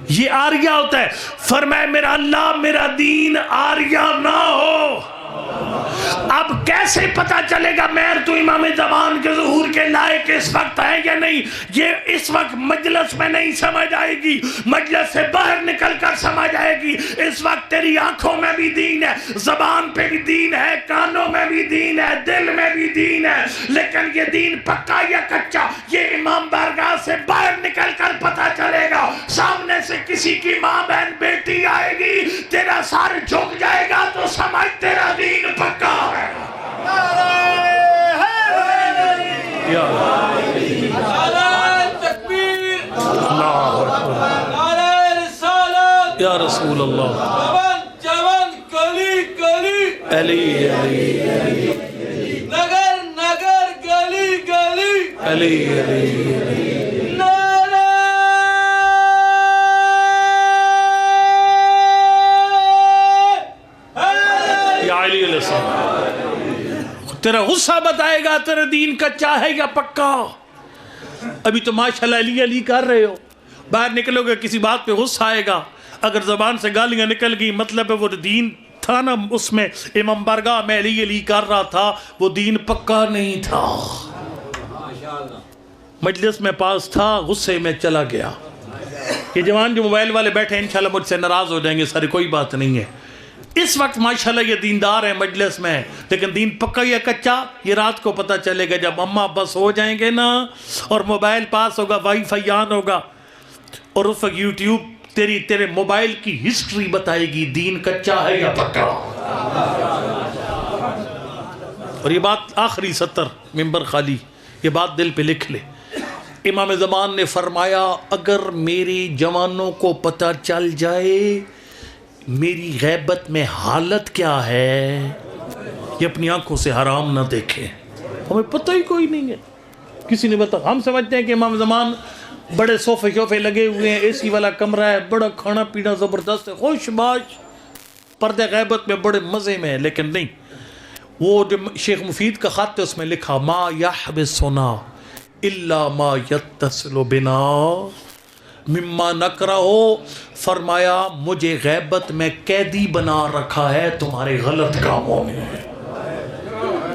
یہ آریہ ہوتا ہے۔ فرمائے میرا اللہ میرا دین آریہ نہ ہو۔ اب کیسے پتا چلے گا مہر تو امام زمان کے ظہور کے لائق اس وقت ہے یا نہیں؟ یہ اس وقت مجلس میں نہیں سمجھ آئے گی، مجلس سے باہر نکل کر سمجھ آئے گی۔ اس وقت تیری آنکھوں میں بھی دین ہے، زبان پہ بھی دین ہے، کانوں میں بھی دین ہے، دل میں بھی دین ہے، لیکن یہ دین پکا یا کچا یہ امام بارگاہ سے باہر نکل کر پتا چلے گا۔ سامنے سے کسی کی ماں بہن بیٹی آئے گی، تیرا سر جھک جائے گا تو سمجھ تیرا دین پکا ہے۔ یا رسول اللہ علی علی نگر نگر گلی گلی علی علی یا علی علیہ السلام، تیرا غصہ بتائے گا تیرا دین کچا ہے یا پکا۔ ابھی تو ماشاءاللہ علی علی کر رہے ہو، باہر نکلو گے کسی بات پہ غصہ آئے گا، اگر زبان سے گالیاں نکل گئی مطلب ہے وہ دین تھا نا اس میں امام بارگاہ میں علی کر رہا تھا، وہ دین پکا نہیں تھا۔ مجلس میں پاس تھا، غصے میں چلا گیا۔ یہ جوان جو موبائل والے بیٹھے ہیں انشاءاللہ مجھ سے ناراض ہو جائیں گے سارے، کوئی بات نہیں ہے۔ اس وقت ماشاءاللہ یہ دیندار ہیں مجلس میں، لیکن دین پکا یا کچا یہ رات کو پتہ چلے گا جب اماں بس ہو جائیں گے نا اور موبائل پاس ہوگا، وائی فائی آن ہوگا، اور اس وقت یوٹیوب تیرے موبائل کی ہسٹری بتائے گی دین کچا ہے یا پکا۔ اور یہ بات آخری سطر، ممبر خالی، یہ بات دل پہ لکھ لے۔ امام زمان نے فرمایا اگر میری جوانوں کو پتہ چل جائے میری غیبت میں حالت کیا ہے، یہ اپنی آنکھوں سے حرام نہ دیکھیں۔ ہمیں پتہ ہی کوئی نہیں ہے، کسی نے بتا، ہم سمجھتے ہیں کہ امام زمان بڑے صوفے شوفے لگے ہوئے ہیں، اے سی والا کمرہ ہے، بڑا کھانا پینا زبردست ہے، خوش باش، پردہ غیبت میں بڑے مزے میں ہے، لیکن نہیں۔ وہ جو شیخ مفید کا خط ہے اس میں لکھا ما یحبسنا الا ما یتصل بنا مما نکرہو، فرمایا مجھے غیبت میں قیدی بنا رکھا ہے تمہارے غلط کاموں نے،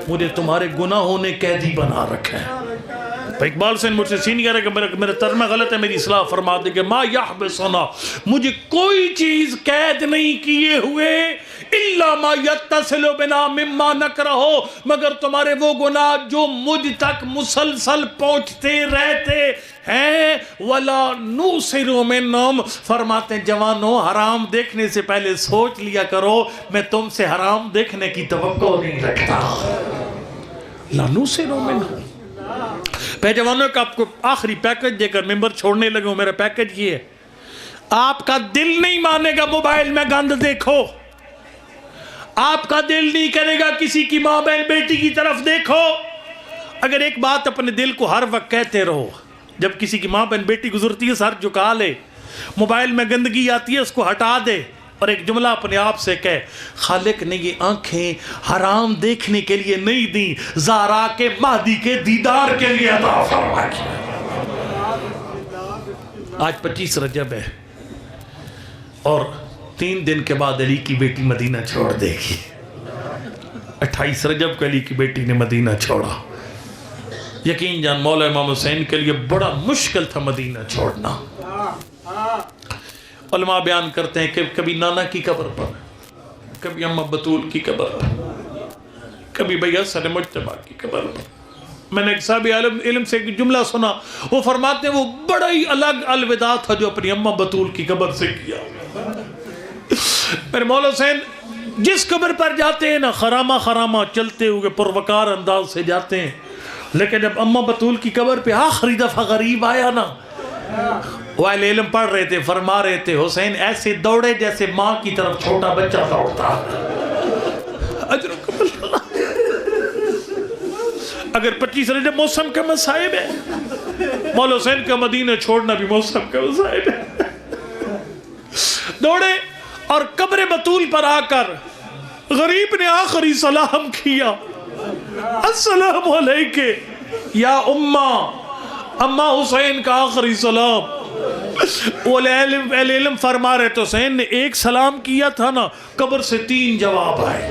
مجھے تمہارے گناہوں نے قیدی بنا رکھا ہے۔ اقبال سے مجھ سے سینئر ہے کہ میرا ترجمہ غلط ہے، میری اصلاح فرما دے کہ ما یحبسنا، مجھے کوئی چیز قید نہیں کیے ہوئے، الا ما یتصل بنا مما نکرہو، مگر تمہارے وہ گناہ جو مجھ تک مسلسل پہنچتے رہتے ہیں۔ ولا نوسر منہم، فرماتے ہیں جوانوں حرام دیکھنے سے پہلے سوچ لیا کرو میں تم سے حرام دیکھنے کی توقع نہیں رکھتا۔ لا نوسر منہم، میں جوانوں کا آپ کو آخری پیکج دے کر ممبر چھوڑنے لگا ہوں۔ میرا پیکج یہ ہے، آپ کا دل نہیں مانے گا موبائل میں گند دیکھو، آپ کا دل نہیں کرے گا کسی کی ماں بہن بیٹی کی طرف دیکھو۔ اگر ایک بات اپنے دل کو ہر وقت کہتے رہو، جب کسی کی ماں بہن بیٹی گزرتی ہے سر جھکا لے، موبائل میں گندگی آتی ہے اس کو ہٹا دے، اور ایک جملہ اپنے آپ سے کہے خالق نے یہ آنکھیں حرام دیکھنے کے لیے نہیں دیں، زہرا کے مہدی کے دیدار کے لیے عطا فرمائی۔ آج 25 رجب ہے اور 3 دن کے بعد علی کی بیٹی مدینہ چھوڑ دے گی۔ 28 رجب کو علی کی بیٹی نے مدینہ چھوڑا۔ یقین جان مولا امام حسین کے لیے بڑا مشکل تھا مدینہ چھوڑنا۔ علماء بیان کرتے ہیں کہ کبھی نانا کی قبر پر، کبھی اماں بطول کی قبر پر، کبھی بھئی حسن مجتبہ کی قبر پر۔ میں نے ایک صاحب علم سے ایک جملہ سنا، وہ فرماتے ہیں وہ بڑا ہی الگ الوداع تھا جو اپنی اماں بطول کی قبر سے کیا۔ میرے مولا حسین جس قبر پر جاتے ہیں نا خرامہ خرامہ چلتے ہوئے پروکار انداز سے جاتے ہیں، لیکن جب اماں بطول کی قبر پہ آخری دفعہ غریب آیا نا، وہ اہل علم پڑھ رہے تھے، فرما رہے تھے حسین ایسے دوڑے جیسے ماں کی طرف چھوٹا بچہ دوڑتا۔ اجرکم اللہ۔ اگر 25 رجب موسم کا مصائب ہے، مولا حسین کا مدینہ چھوڑنا بھی موسم کا مصائب ہے۔ دوڑے اور قبر بطول پر آ کر غریب نے آخری سلام کیا، السلام علیکہ یا اماں حسین کا آخری سلام۔ وہ اہل علم فرما رہے تو حسین نے ایک سلام کیا تھا نا، قبر سے 3 جواب آئے۔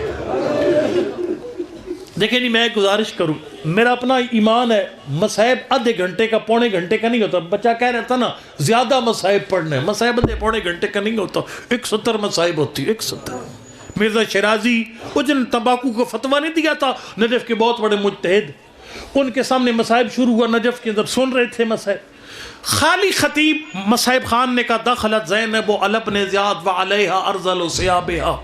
دیکھیں نہیں، میں ایک گزارش کروں، میرا اپنا ایمان ہے، مصائب آدھے گھنٹے کا پونے گھنٹے کا نہیں ہوتا۔ بچہ کہہ رہا تھا نا زیادہ مصائب پڑھنے، مصائب آدھے پونے گھنٹے کا نہیں ہوتا، 170 مصائب ہوتی، 170۔ مرزا شیرازی وہ جن تمباکو کو فتویٰ نہیں دیا تھا، نجف کے بہت بڑے مجتہد، ان کے سامنے مصائب شروع ہوا، نجف کے اندر سن رہے تھے مصائب۔ خالی خطیب مصائب خان نے کہا دخلت زینب علی ابن زیاد وعلیہا ارذل ثیابہا،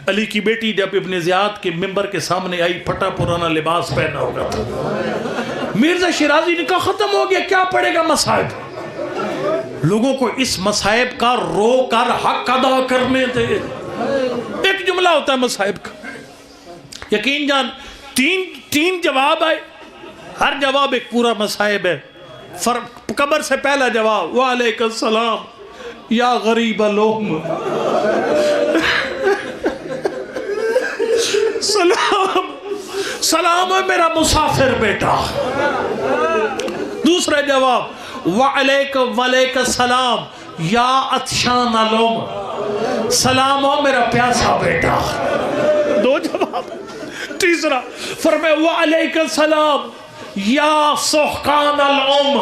علی کی بیٹی جب ابن زیاد کے ممبر کے سامنے آئی پھٹا پرانا لباس پہنا ہوگا تھا۔ مرزا شیرازی نے کہا ختم ہو گیا، کیا پڑے گا مصائب، لوگوں کو اس مصائب کا رو کر حق ادا کرنے دے۔ ایک جملہ ہوتا ہے مصائب کا، یقین جان 3 جواب آئے، ہر جواب ایک پورا مصائب ہے۔ قبر سے پہلا جواب وعلیکم السلام یا غریب الام، سلام ہے میرا مسافر بیٹا۔ دوسرا جواب وعلیکم السلام یا عطشان الام، سلام ہو میرا پیاسا بیٹا. دو جواب. تیسرا فرمایا وعلیک السلام یا سحقان الام.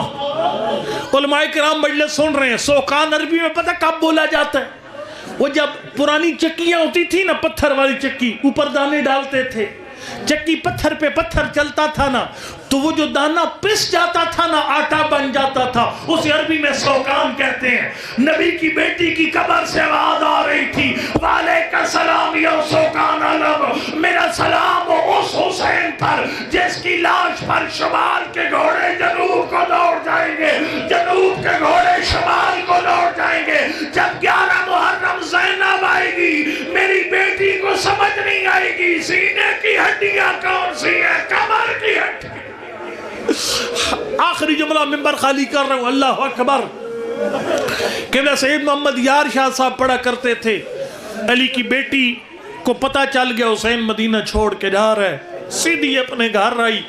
علماء کرام مجلس سن رہے ہیں. سحقان عربی میں پتہ کب بولا جاتا ہے؟ وہ جب پرانی چکیاں ہوتی تھی نا، پتھر والی چکی، اوپر دانے ڈالتے تھے، چکی پتھر پہ پتھر چلتا تھا نا، تو وہ جو دانہ پس جاتا تھا نا، آٹا بن جاتا تھا، اسے عربی میں سحقان کہتے ہیں. نبی کی بیٹی کی قبر سے آواز آ رہی تھی وعلیک السلام یا سحقان الام. میرا سلام ہو اس حسین پر جس کی لاش پر شمال کے گھوڑے جنوب کو دوڑ جائیں گے، جنوب کے گھوڑے شمال کو دوڑ جائیں گے. جب 11 محرم زینب آئے گی، میری بیٹی کو سمجھ نہیں آئے گی سینے کی ہڈیاں کون سی ہیں، کمر کی ہڈی. آخری جملہ منبر خالی کر رہا ہوں. اللہ اکبر. قبلہ سید محمد یار شاہ صاحب پڑھا کرتے تھے، علی کی بیٹی کو پتہ چل گیا حسین مدینہ چھوڑ کے جا رہا ہے، سیدھی اپنے گھر آئی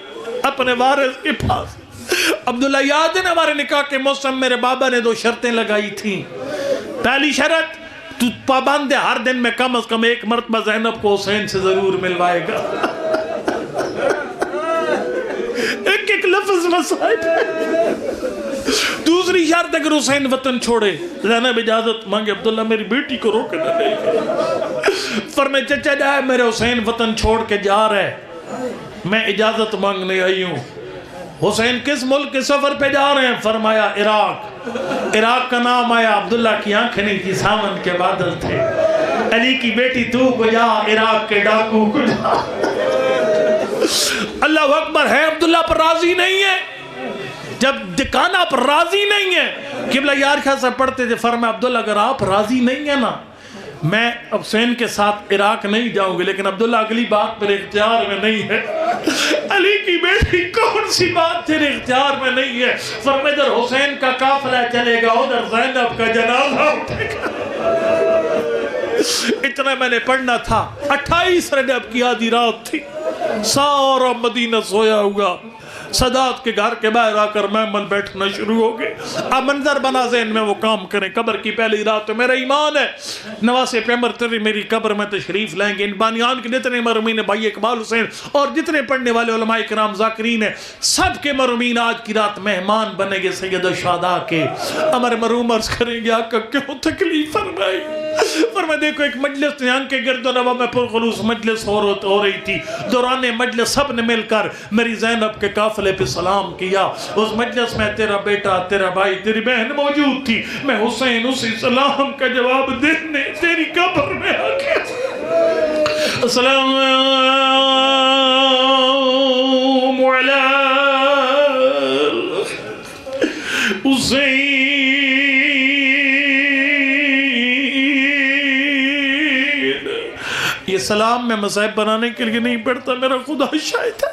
اپنے وارث کے پاس. عبداللہ یاد ہے نا ہمارے نکاح کے موسم میرے بابا نے 2 شرطیں لگائی تھیں. پہلی شرط تو پابند ہے ہر دن میں کم از کم 1 مرتبہ زینب کو حسین سے ضرور ملوائے گا. ایک لفظ مسائل. دوسری شرط اگر حسین وطن چھوڑے، زینب اجازت مانگے عبداللہ میری بیٹی کو روکنا نہیں. فرمائے چچا جائے میرے حسین وطن چھوڑ کے جا رہے، میں اجازت مانگنے آئی ہوں. حسین کس ملک کے سفر پہ جا رہے ہیں؟ فرمایا عراق. عراق کا نام آیا، عبداللہ کی آنکھ نہیں تھی، سامن کے بادل تھے. علی کی بیٹی تو کو جا، عراق کے ڈاکو کو جا. اللہ اکبر. ہے عبداللہ پر راضی نہیں ہے، جب دکانہ پر راضی نہیں ہے. قبلہ یار خاصہ پڑھتے تھے، فرمایا عبداللہ اگر آپ راضی نہیں ہیں نا، میں حسین کے ساتھ عراق نہیں جاؤں گی، لیکن عبداللہ اگلی بات میرے اختیار میں نہیں ہے. علی کی بیٹی کون سی بات تیرے اختیار میں نہیں ہے؟ فرمایا ادھر حسین کا قافلہ چلے گا، ادھر زینب کا جنازہ اٹھے گا. اتنا میں نے پڑھنا تھا. 28 رجب کی آدھی رات تھی، سارا مدینہ سویا ہوا. سادات کے گھر کے باہر آ کر محمل بیٹھنا شروع ہو گئے. اب منظر بنا ذہن میں وہ کام کریں. قبر کی پہلی رات تو میرا ایمان ہے نواسے پیمبر تری میری قبر میں تشریف لائیں گے. ان بانیان کے جتنے مرحومین بھائی اقبال حسین اور جتنے پڑھنے والے علماء کرام ذاکرین ہیں، سب کے مرحومین آج کی رات مہمان بنیں گے سید الشہداء کے. ہمارے مرحوم عرض کریں گے آقا کیوں تکلیف فرمائی؟ فرمایا دیکھو ایک مجلس نے آنکھ کے گرد و نواح میں پرخلوص مجلس ہو رہی تھی. دوران مجلس سب نے مل کر میری زینب کے قافلے پہ سلام کیا. اس مجلس میں تیرا بیٹا، تیرا بھائی، تیری بہن موجود تھی. میں حسین اسی سلام کا جواب دینے تیری قبر میں آ گیا. السلام علی حسین. یہ سلام میں مصائب بنانے کے لیے نہیں پڑھتا، میرا خدا شاہد ہے.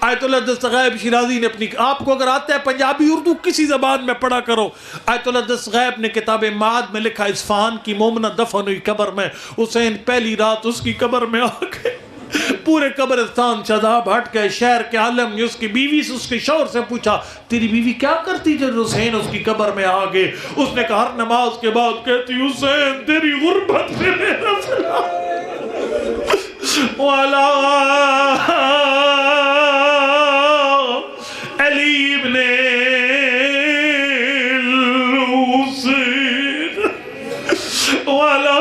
آیت اللہ دستغائب شیرازی نے اپنی، آپ کو اگر آتا ہے پنجابی اردو کسی زبان میں پڑھا کرو. آیت اللہ دستغائب نے کتاب معاد میں لکھا اصفہان کی مومنہ دفن ہوئی قبر میں، حسین پہلی رات اس کی قبر میں آ گئے. پورے قبرستان شاداب ہٹ گئے. شہر کے عالم نے اس کی بیوی سے، اس کے شوہر سے پوچھا تیری بیوی کیا کرتی جب حسین اس کی قبر میں آ گئے؟ اس نے کہا ہر نماز کے بعد کہتی حسین تیری غربت پہ میرا سلام. والا علی ابن الحسین والا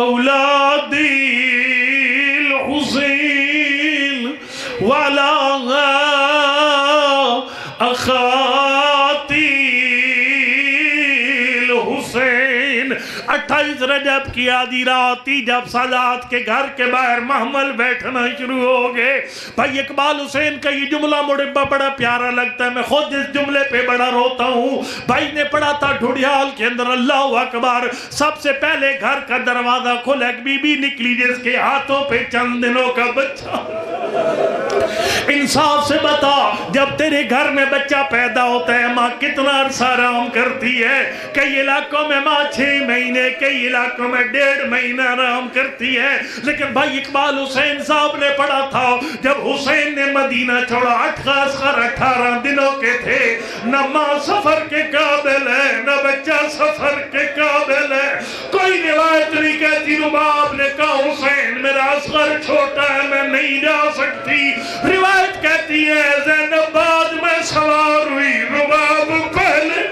اولاد الحسین والا اخاتی الحسین. 28 رجب کی آدھی رات تھی جب سادات کے گھر کے باہر محمل بیٹھنا شروع ہو گئے. بھائی اقبال حسین کا یہ جملہ مجھے بڑا پیارا لگتا ہے. میں خود اس جملے پہ بڑا روتا ہوں. بھائی نے پڑھا تھا ڈھوڑیال کے اندر اللہ اکبر. سب سے پہلے گھر کا دروازہ کھلا، ایک بی بی نکلی جس کے ہاتھوں پہ چند دنوں کا بچہ. ان انصاف سے بتا، جب تیرے گھر میں بچہ پیدا ہوتا ہے ماں کتنا عرصہ آرام کرتی ہے؟ کئی علاقوں میں ماں 6 مہینے، کئی علاقوں میں 1.5 مہینہ آرام کرتی ہے۔ لیکن بھائی اقبال حسین صاحب نے پڑھا تھا جب حسین نے مدینہ چھوڑا 18 دنوں کے تھے، نہ ماں سفر کے قابل ہے نہ بچہ سفر کے قابل ہے۔ کوئی روایت نہیں کہتی رباب نے کہا حسین میرا اصغر چھوٹا ہے میں نہیں جا سکتی، روایت کہتی ہے زینب بعد میں سوار ہوئی، رباب پہلے۔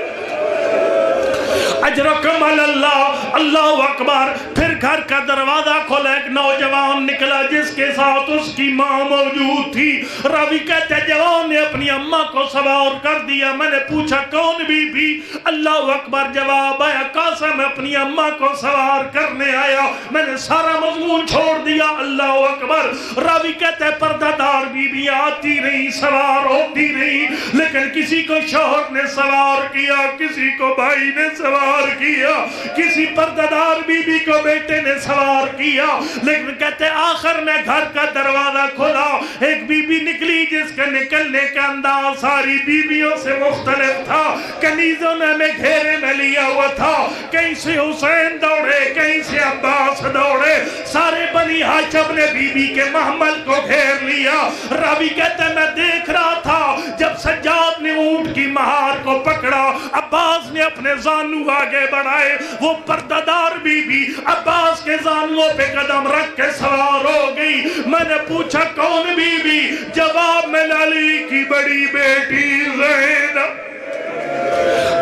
اجرکم اللہ، اللہ اکبر۔ پھر گھر کا دروازہ کھولا، ایک نوجوان نکلا جس کے ساتھ اس کی ماں موجود تھی۔ راوی کہتے جوان نے اپنی اماں کو سوار کر دیا۔ میں نے پوچھا کون بی بی؟ اللہ اکبر جواب آیا قاسم اپنی اماں کو سوار کرنے آیا۔ میں نے سارا مضمون چھوڑ دیا، اللہ اکبر۔ راوی کہتے پردہ دار بی بی آتی رہی، سوار ہوتی رہی، لیکن کسی کو شوہر نے سوار کیا، کسی کو بھائی نے سوار کیا، کسی پردہ دار بی بی کو بیٹے نے سوار کیا۔ لیکن کہتے آخر میں گھر کا دروازہ کھلا، ایک بی بی نکلی جس کا نکلنے کا انداز ساری بیویوں سے مختلف تھا۔ کنیزوں نے ہمیں گھیرے میں لیا ہوا تھا، کہیں سے حسین دوڑے، کہیں سے عباس دوڑے، سارے بنی ہاشم نے بی بی کے محمل کو گھیر لیا۔ راوی کہتے میں دیکھ رہا تھا جب سجاد نے اونٹ کی مہار کو پکڑا، عباس نے اپنے زانو آگے بڑھائے، وہ پردہ دار بی بی عباس کے زانوں پہ قدم رکھ کے سوار ہو گئی۔ میں نے پوچھا کون بی بی؟ جواب میں علی کی بڑی بیٹی زینب۔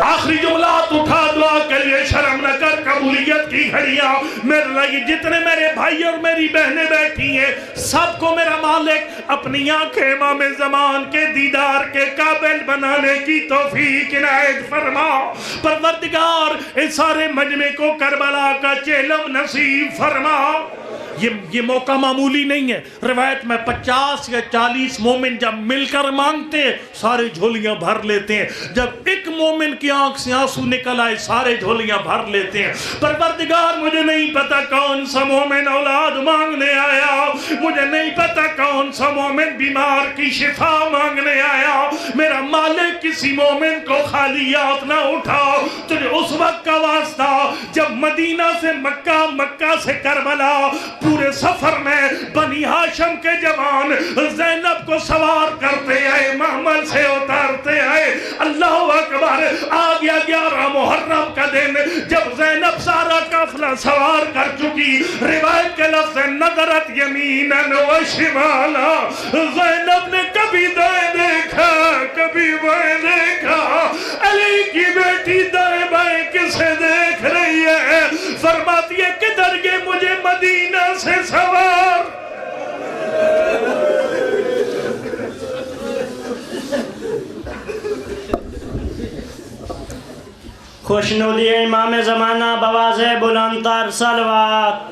آخری جملات اٹھا دعا کے لیے شرم نہ کر، قبولیت کی گھڑیاں میرے لئے جتنے میرے بھائی اور میری بہنیں بیٹھی ہیں سب کو میرا مالک اپنی آنکھیں امام زمان کے دیدار کے قابل بنانے کی توفیق عنایت فرما۔ پروردگار اس سارے مجمع کو کربلا کا چہلم نصیب فرما۔ یہ موقع معمولی نہیں ہے۔ روایت میں 50 یا 40 مومن جب مل کر مانگتے ہیں سارے جھولیاں بھر لیتے ہیں، جب ایک مومن کی آنکھ سے آنسو نکل آئے سارے جھولیاں بھر لیتے ہیں۔ پروردگار مجھے نہیں پتا کون سا مومن اولاد مانگنے آیا، مجھے نہیں پتا کون سا مومن بیمار کی شفا مانگنے آیا، میرا مالک کسی مومن کو خالیات نہ اٹھاؤ۔ تجھے اس وقت کا واسطہ جب مدینہ سے مکہ، مکہ سے کربلا، پورے سفر میں بنی ہاشم کے جوان زینب کو سوار کرتے آئے، محمل سے اتارتے آئے۔ اللہ اکبر۔ آ گیا 11 محرم کا دن جب زینب سارا قافلہ سوار کر چکی، روایت کے لفظ نظرت یمیناً و شمالا، زینب نے کبھی دائیں دیکھا کبھی بائیں دیکھا۔ علی کی بیٹی دائیں بائیں کسے دیکھ رہی ہے؟ فرماتی ہے کدھر گئے مجھے مدینہ سے سوار۔ خوشنودی امام زمانہ بواز بلند تر صلوات۔